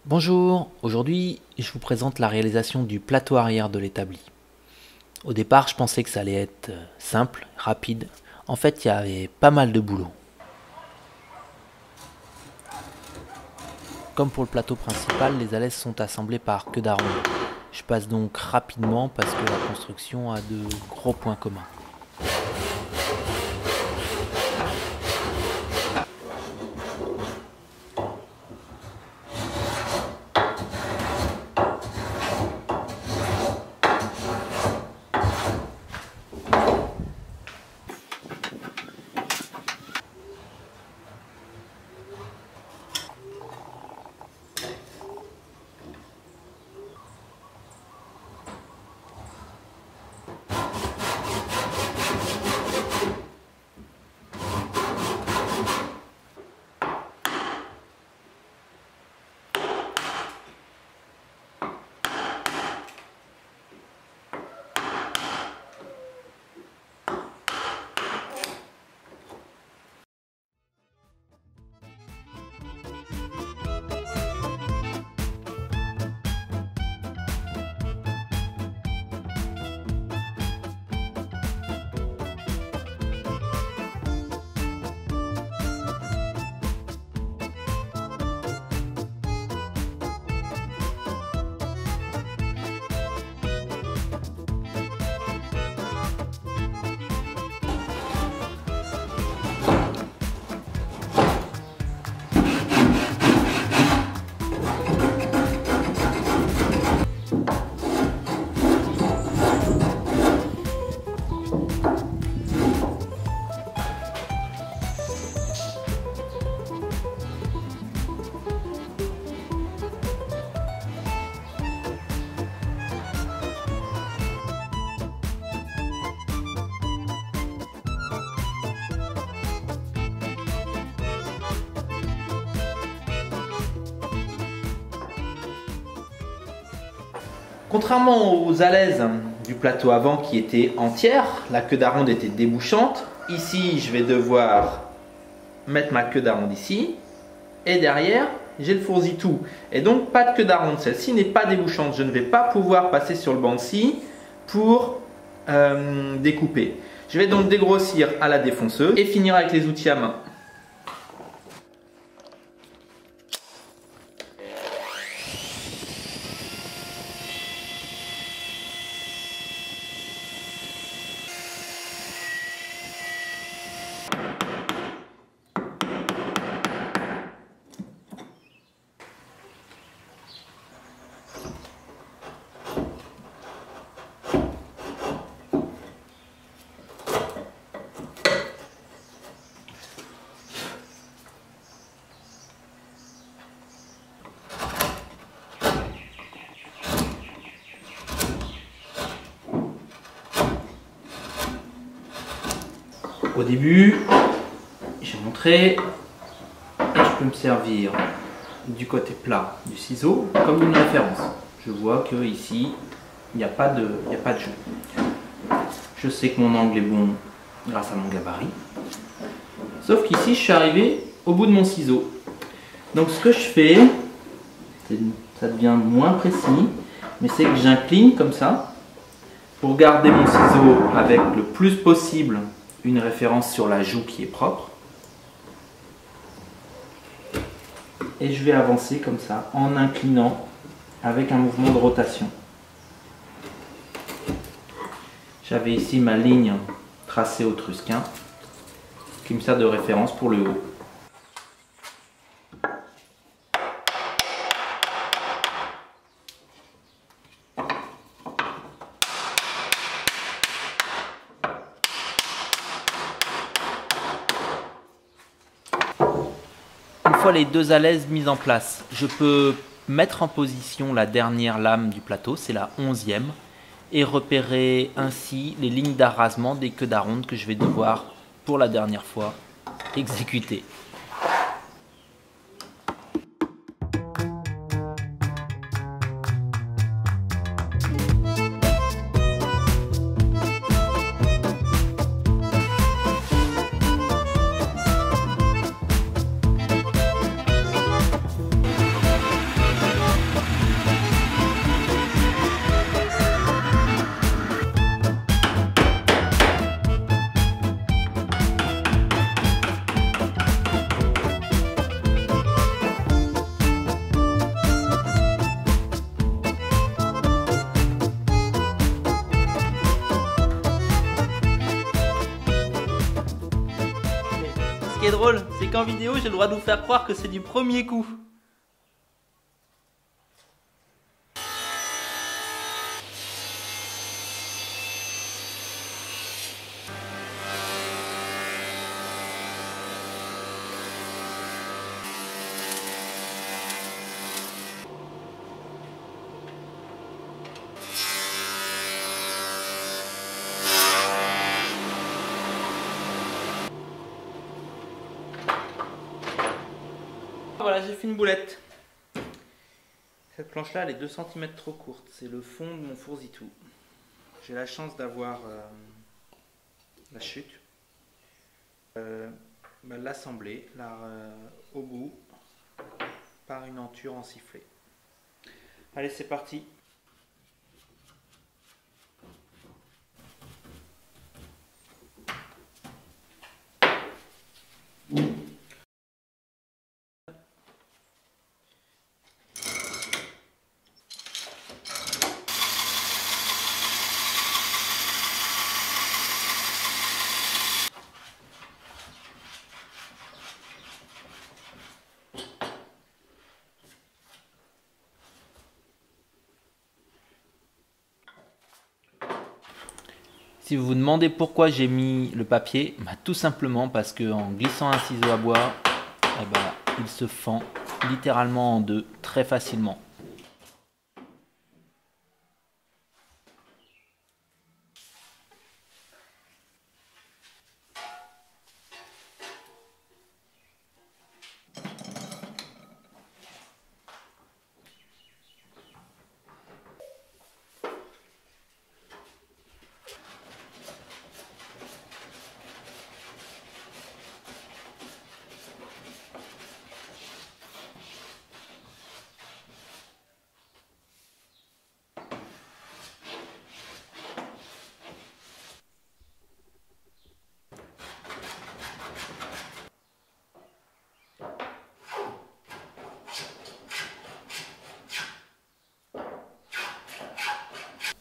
Bonjour, aujourd'hui je vous présente la réalisation du plateau arrière de l'établi. Au départ je pensais que ça allait être simple, rapide. En fait il y avait pas mal de boulot. Comme pour le plateau principal, les alaises sont assemblées par queue d'aronde. Je passe donc rapidement parce que la construction a de gros points communs. Contrairement aux alaises du plateau avant qui étaient entières, la queue d'aronde était débouchante. Ici, je vais devoir mettre ma queue d'aronde ici. Et derrière, j'ai le fourzi-tout. Et donc, pas de queue d'aronde. Celle-ci n'est pas débouchante. Je ne vais pas pouvoir passer sur le banc de scie pour découper. Je vais donc dégrossir à la défonceuse et finir avec les outils à main. Au début, j'ai montré, je peux me servir du côté plat du ciseau comme une référence. Je vois que ici, il n'y a pas de jeu. Je sais que mon angle est bon grâce à mon gabarit. Sauf qu'ici, je suis arrivé au bout de mon ciseau. Donc ce que je fais, ça devient moins précis, mais c'est que j'incline comme ça pour garder mon ciseau avec le plus possible une référence sur la joue qui est propre. Et je vais avancer comme ça en inclinant avec un mouvement de rotation. J'avais ici ma ligne tracée au trusquin qui me sert de référence pour le haut. Une fois les deux alaises mises en place, je peux mettre en position la dernière lame du plateau, c'est la 11e, et repérer ainsi les lignes d'arrasement des queues d'aronde que je vais devoir, pour la dernière fois, exécuter. drôle, c'est qu'en vidéo, j'ai le droit de vous faire croire que c'est du premier coup. Voilà, j'ai fait une boulette. Cette planche-là, elle est 2 cm trop courte. C'est le fond de mon fourzitou. J'ai la chance d'avoir la chute. L'assembler au bout par une enture en sifflet. Allez, c'est parti. Si vous vous demandez pourquoi j'ai mis le papier, tout simplement parce qu'en glissant un ciseau à bois, il se fend littéralement en deux très facilement.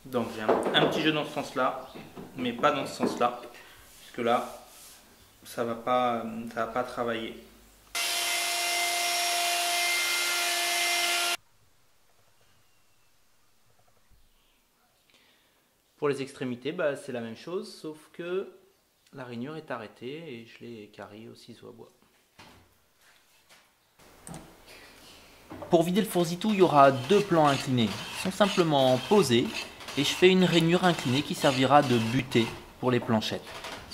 Donc j'ai un petit jeu dans ce sens-là, mais pas dans ce sens-là, puisque là, ça va pas travailler. Pour les extrémités, c'est la même chose, sauf que la rainure est arrêtée et je l'ai carrée au ciseau à bois. Pour vider le fourzitou, il y aura 2 plans inclinés. Ils sont simplement posés et je fais une rainure inclinée qui servira de butée pour les planchettes.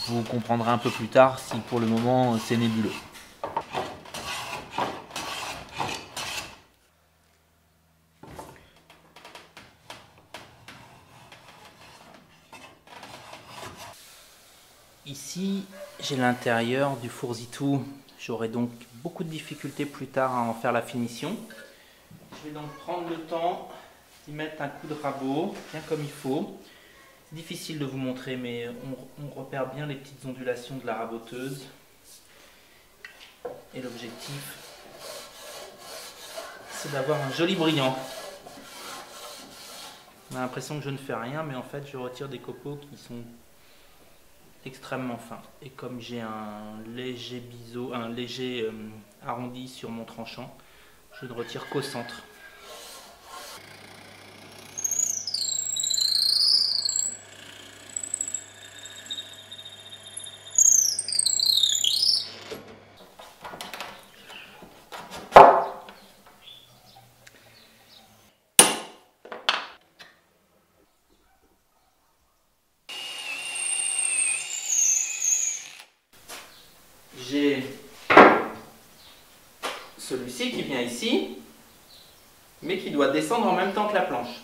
Vous comprendrez un peu plus tard si pour le moment c'est nébuleux. Ici, j'ai l'intérieur du fourzitou. J'aurai donc beaucoup de difficultés plus tard à en faire la finition. Je vais donc prendre le temps d'y mettre un coup de rabot, bien comme il faut. C'est difficile de vous montrer, mais on repère bien les petites ondulations de la raboteuse. Et l'objectif, c'est d'avoir un joli brillant. On a l'impression que je ne fais rien, mais en fait, je retire des copeaux qui sont extrêmement fin, et comme j'ai un léger biseau, un léger arrondi sur mon tranchant, je ne retire qu'au centre. J'ai celui-ci qui vient ici, mais qui doit descendre en même temps que la planche.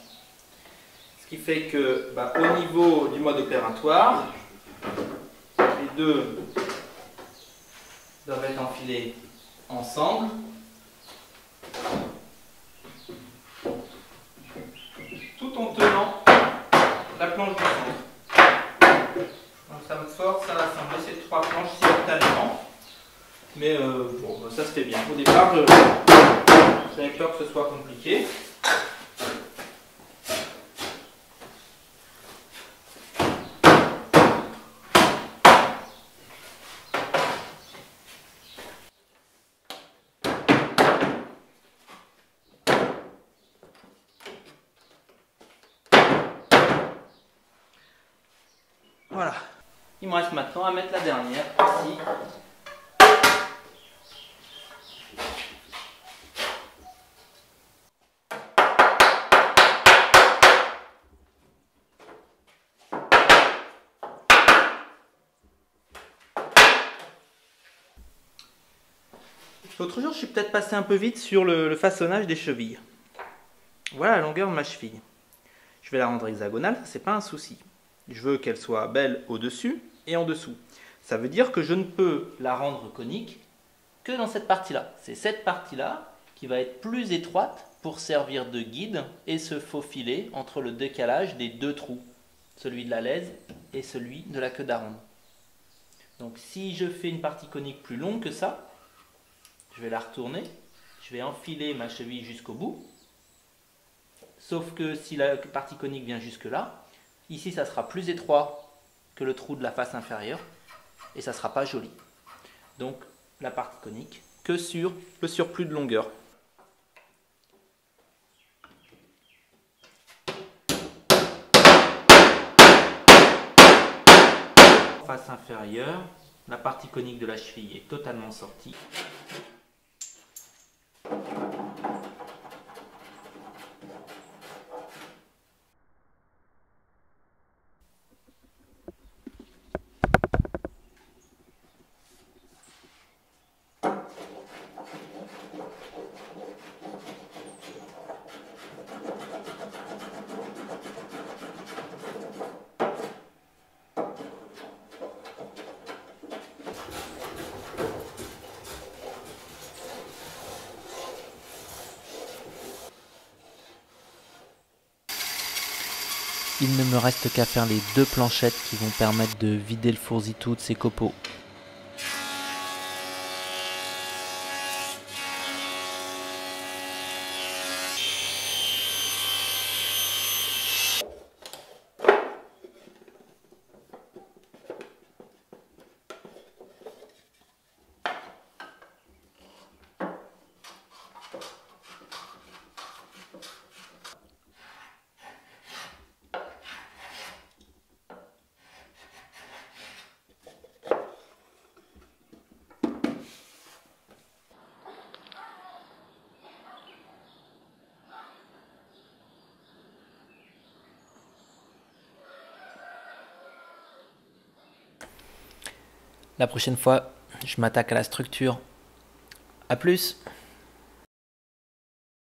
Ce qui fait que, au niveau du mode opératoire, les deux doivent être enfilés ensemble. Tout en tenant la planche du centre. Donc ça me force à assembler ces 3 planches simultanément. Mais ça se fait bien. Au départ, j'avais peur que ce soit compliqué. Voilà. Il me reste maintenant à mettre la dernière ici. L'autre jour, je suis peut-être passé un peu vite sur le façonnage des chevilles. Voilà la longueur de ma cheville. Je vais la rendre hexagonale, c'est pas un souci. Je veux qu'elle soit belle au-dessus et en dessous. Ça veut dire que je ne peux la rendre conique que dans cette partie-là. C'est cette partie-là qui va être plus étroite pour servir de guide et se faufiler entre le décalage des deux trous, celui de la lèse et celui de la queue d'aronde. Donc si je fais une partie conique plus longue que ça, je vais la retourner, je vais enfiler ma cheville jusqu'au bout. Sauf que si la partie conique vient jusque là, ici ça sera plus étroit que le trou de la face inférieure et ça ne sera pas joli. Donc la partie conique que sur le surplus de longueur. Face inférieure, la partie conique de la cheville est totalement sortie. Il ne me reste qu'à faire les deux planchettes qui vont permettre de vider le fourre-tout de ces copeaux. La prochaine fois, je m'attaque à la structure. A plus!